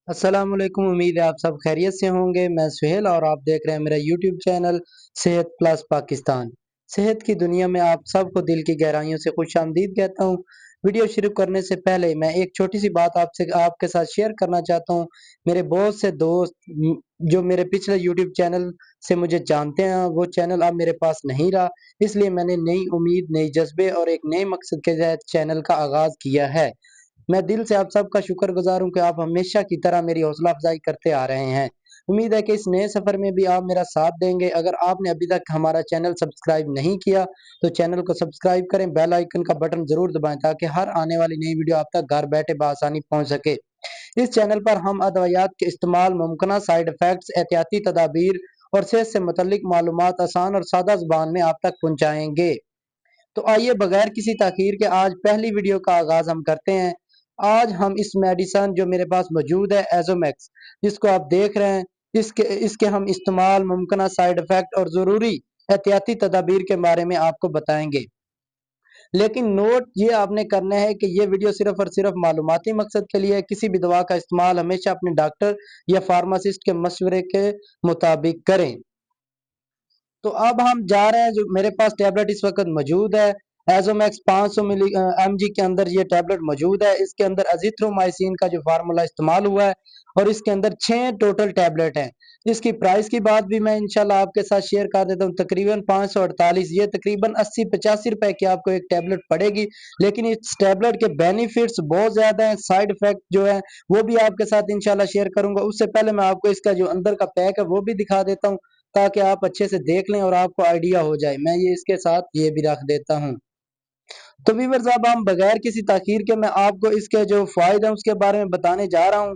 अस्सलाम वालेकुम। उम्मीद है आप सब खैरियत से होंगे। मैं सुहेल और आप देख रहे हैं मेरा यूट्यूब चैनल सेहत प्लस पाकिस्तान। सेहत की दुनिया में आप सबको दिल की गहराइयों से खुश आमदीद कहता हूँ। वीडियो शुरू करने से पहले मैं एक छोटी सी बात आपके साथ शेयर करना चाहता हूँ। मेरे बहुत से दोस्त जो मेरे पिछले यूट्यूब चैनल से मुझे जानते हैं, वो चैनल अब मेरे पास नहीं रहा। इसलिए मैंने नई उम्मीद, नई जज्बे और एक नए मकसद के तहत चैनल का आगाज किया है। मैं दिल से आप सबका शुक्रगुजार हूं कि आप हमेशा की तरह मेरी हौसला अफजाई करते आ रहे हैं। उम्मीद है कि इस नए सफर में भी आप मेरा साथ देंगे। अगर आपने अभी तक हमारा चैनल सब्सक्राइब नहीं किया तो चैनल को सब्सक्राइब करें, बेल आइकन का बटन जरूर दबाएं ताकि हर आने वाली नई वीडियो आप तक घर बैठे बआसानी पहुंच सके। इस चैनल पर हम अदवियात के इस्तेमाल, मुमकिन साइड इफेक्ट्स, एहतियाती तदाबीर और सेहत से मुतल्लिक मालूमात आसान और सादा जुबान में आप तक पहुंचाएंगे। तो आइए बगैर किसी ताखीर के आज पहली वीडियो का आगाज हम करते हैं। आज हम इस मेडिसन जो मेरे पास मौजूद है एजोमैक्स, जिसको आप देख रहे हैं, इसके इसके हम इस्तेमाल, मुमकिन साइड इफेक्ट और ज़रूरी एहतियाती तदाबीर के बारे में आपको बताएंगे। लेकिन नोट ये आपने करना है कि ये वीडियो सिर्फ और सिर्फ मालूमाती मकसद के लिए है। किसी भी दवा का इस्तेमाल हमेशा अपने डॉक्टर या फार्मासिस्ट के मशवरे के मुताबिक करें। तो अब हम जा रहे हैं। जो मेरे पास टैबलेट इस वक्त मौजूद है, एजोमैक्स 500 मिली एमजी के अंदर ये टैबलेट मौजूद है। इसके अंदर अजिथ्रोमाइसिन का जो फार्मूला इस्तेमाल हुआ है और इसके अंदर 6 टोटल टैबलेट हैं। इसकी प्राइस की बात भी मैं इंशाल्लाह आपके साथ शेयर कर देता हूँ। तकरीबन 548, ये तकरीबन 80-85 रुपए की आपको एक टैबलेट पड़ेगी। लेकिन इस टैबलेट के बेनिफिट्स बहुत ज्यादा हैं। साइड इफेक्ट जो है वो भी आपके साथ इंशाल्लाह शेयर करूंगा। उससे पहले मैं आपको इसका जो अंदर का पैक है वो भी दिखा देता हूँ ताकि आप अच्छे से देख लें और आपको आइडिया हो जाए। मैं ये इसके साथ ये भी रख देता हूँ। तो व्यूअर्स, अब हम बगैर किसी ताखीर के मैं आपको इसके जो फायदे हैं उसके बारे में बताने जा रहा हूँ।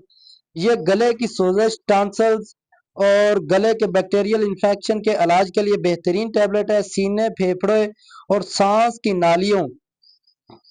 ये गले की सोजश, टॉन्सिल्स और गले के बैक्टीरियल इन्फेक्शन के इलाज के लिए बेहतरीन टैबलेट है। सीने, फेफड़े और सांस की नालियों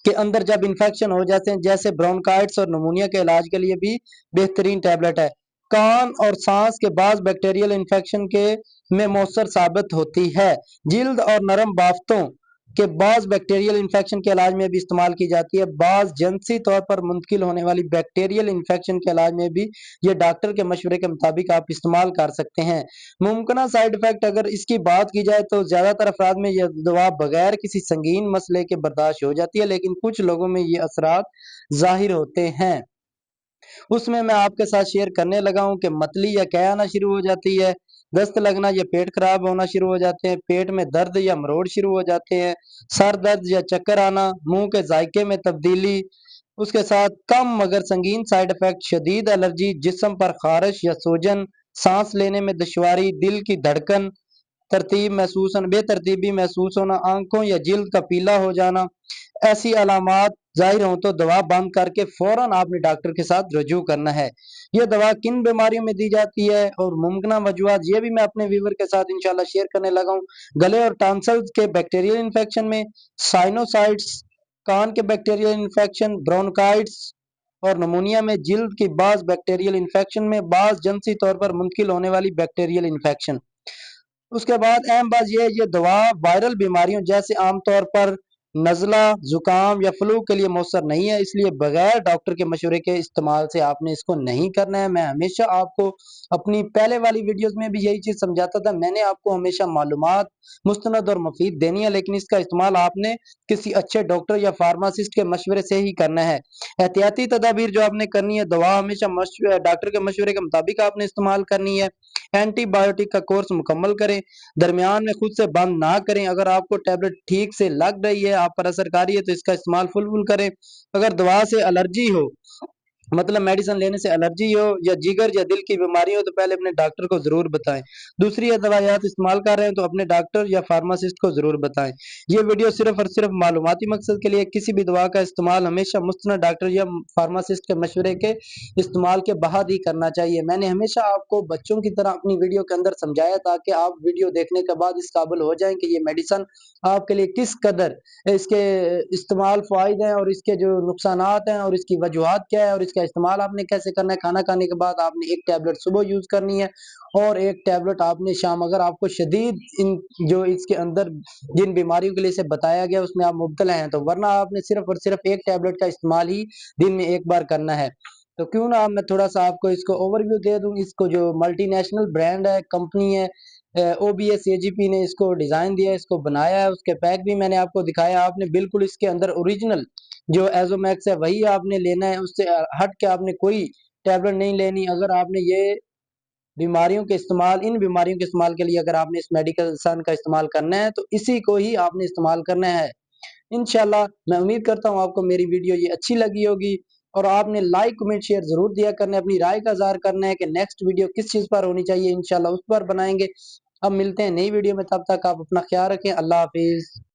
के अंदर जब इन्फेक्शन हो जाते हैं, जैसे ब्रोंकाइटिस और नमूनिया के इलाज के लिए भी बेहतरीन टैबलेट है। कान और सांस के बाद बैक्टीरियल इन्फेक्शन के में मौसर साबित होती है। जिल्द और नरम बाफ्तों के बाद बैक्टीरियल इन्फेक्शन के इलाज में भी इस्तेमाल की जाती है। बाज जिनसी तौर पर मुंतकिल होने वाली बैक्टीरियल इन्फेक्शन के इलाज में भी ये डॉक्टर के मशवरे के मुताबिक आप इस्तेमाल कर सकते हैं। मुमकिन साइड इफेक्ट अगर इसकी बात की जाए तो ज्यादातर अफराद में यह दवा बगैर किसी संगीन मसले के बर्दाश्त हो जाती है, लेकिन कुछ लोगों में ये असरात जाहिर होते हैं। उसमें मैं आपके साथ शेयर करने लगा हूं कि मतली या कै आना शुरू हो जाती है, दस्त लगना या पेट खराब होना शुरू हो जाते हैं, पेट में दर्द या मरोड़ शुरू हो जाते हैं, सर दर्द या चक्कर आना, मुंह के जायके में तब्दीली, उसके साथ कम मगर संगीन साइड इफेक्ट, शदीद एलर्जी, जिस्म पर खारिश या सूजन, सांस लेने में दुश्वारी, दिल की धड़कन तरतीब महसूस होना, बेतरतीबी महसूस होना, आंखों या जिल्द का पीला हो जाना। ऐसी अलामात जाहिर हो तो दवा बंद करके फौरन आपने डॉक्टर के साथ रजू करना है। ये दवा किन बीमारियों में दी जाती है और मुमकिन वजूहत ये भी मैं अपने व्यूवर के साथ इंशाल्लाह शेयर करने लगा हूँ। गले और टॉन्सिल्स के बैक्टीरियल इन्फेक्शन में साइनोसाइट्स, कान के बैक्टीरियल इन्फेक्शन, ब्रोंकाइटिस और नमूनिया में, जिल्द की बाज बैक्टीरियल इन्फेक्शन में, बाज जिनसी तौर पर मुंतकिल होने वाली बैक्टीरियल इन्फेक्शन। उसके बाद अहम बात ये दवा वायरल बीमारियों जैसे आमतौर पर नज़ला, जुकाम या फ्लू के लिए मौसर नहीं है, इसलिए बगैर डॉक्टर के मशवरे के इस्तेमाल से आपने इसको नहीं करना है। मैं हमेशा आपको अपनी पहले वाली वीडियोस में भी यही चीज़ समझाता था। मैंने आपको हमेशा मालूमात मुस्तनद और मुफीद देनी है, लेकिन इसका इस्तेमाल आपने किसी अच्छे डॉक्टर या फार्मासिस्ट के मशवरे से ही करना है। एहतियाती तदाबीर जो आपने करनी है, दवा हमेशा डॉक्टर के मशवरे के मुताबिक आपने इस्तेमाल करनी है। एंटीबायोटिक का कोर्स मुकम्मल करें, दरमियान में खुद से बंद ना करें। अगर आपको टैबलेट ठीक से लग रही है, आप पर असर कर रही है, तो इसका इस्तेमाल फुल करें। अगर दवा से एलर्जी हो, मतलब मेडिसिन लेने से एलर्जी हो या जिगर या दिल की बीमारी हो, तो पहले अपने डॉक्टर को जरूर बताएं। दूसरी दवाइयात इस्तेमाल कर रहे हैं तो अपने डॉक्टर या फार्मासिस्ट को जरूर बताएं। ये वीडियो सिर्फ और सिर्फ मालूमाती मकसद के लिए। किसी भी दवा का इस्तेमाल हमेशा मुस्तनद डॉक्टर या फार्मासिस्ट के मशवरे के इस्तेमाल के बाद ही करना चाहिए। मैंने हमेशा आपको बच्चों की तरह अपनी वीडियो के अंदर समझाया ताकि आप वीडियो देखने के बाद इस काबिल हो जाएं कि ये मेडिसिन आपके लिए किस कदर इसके इस्तेमाल फ़ायदे हैं और इसके जो नुकसानात हैं और इसकी वजूहात क्या है और इसका इस्तेमाल आपने कैसे करना है। खाना खाने के बाद आपने एक टैबलेट सुबह यूज़ करनी है और एक टैबलेट आपने शाम, अगर आपको शदीद इन जो इसके अंदर जिन बीमारियों के लिए इसे बताया गया उसमें आप मुब्तला हैं तो, वरना आपने सिर्फ और सिर्फ एक टैबलेट का इस्तेमाल ही दिन में एक बार करना है। تو کیوں نہ میں تھوڑا سا آپ کو اس کو اوور ویو دے دوں. اس کو جو ملٹی نیشنل برانڈ ہے، کمپنی ہے، OBS AGP نے اس کو ڈیزائن دیا ہے، اس کو بنایا ہے. اس کے پیک بھی میں نے آپ کو دکھایا. آپ نے بالکل اس کے اندر اوریجنل جو ایزومیکس ہے وہی آپ نے لینا ہے، اس سے ہٹ کے آپ نے کوئی ٹیبلٹ نہیں لینی. اگر آپ نے یہ ان بیماریوں کے استعمال کے لیے اگر آپ نے اس میڈیکل سن کا استعمال کرنا ہے تو اسی کو ہی آپ نے استعمال کرنا ہے. انشاءاللہ میں امید کرتا ہوں آپ کو میری ویڈیو یہ اچھی لگی ہوگی، اور آپ نے لائک کمنٹ شیئر ضرور دیا کرنا ہے، اپنی رائے کا اظہار کرنا ہے کہ نیکسٹ ویڈیو کس چیز پر ہونی چاہیے. انشاءاللہ اس پر بنائیں گے. اب ملتے ہیں نئی ویڈیو میں، تب تک آپ اپنا خیال رکھیں. اللہ حافظ.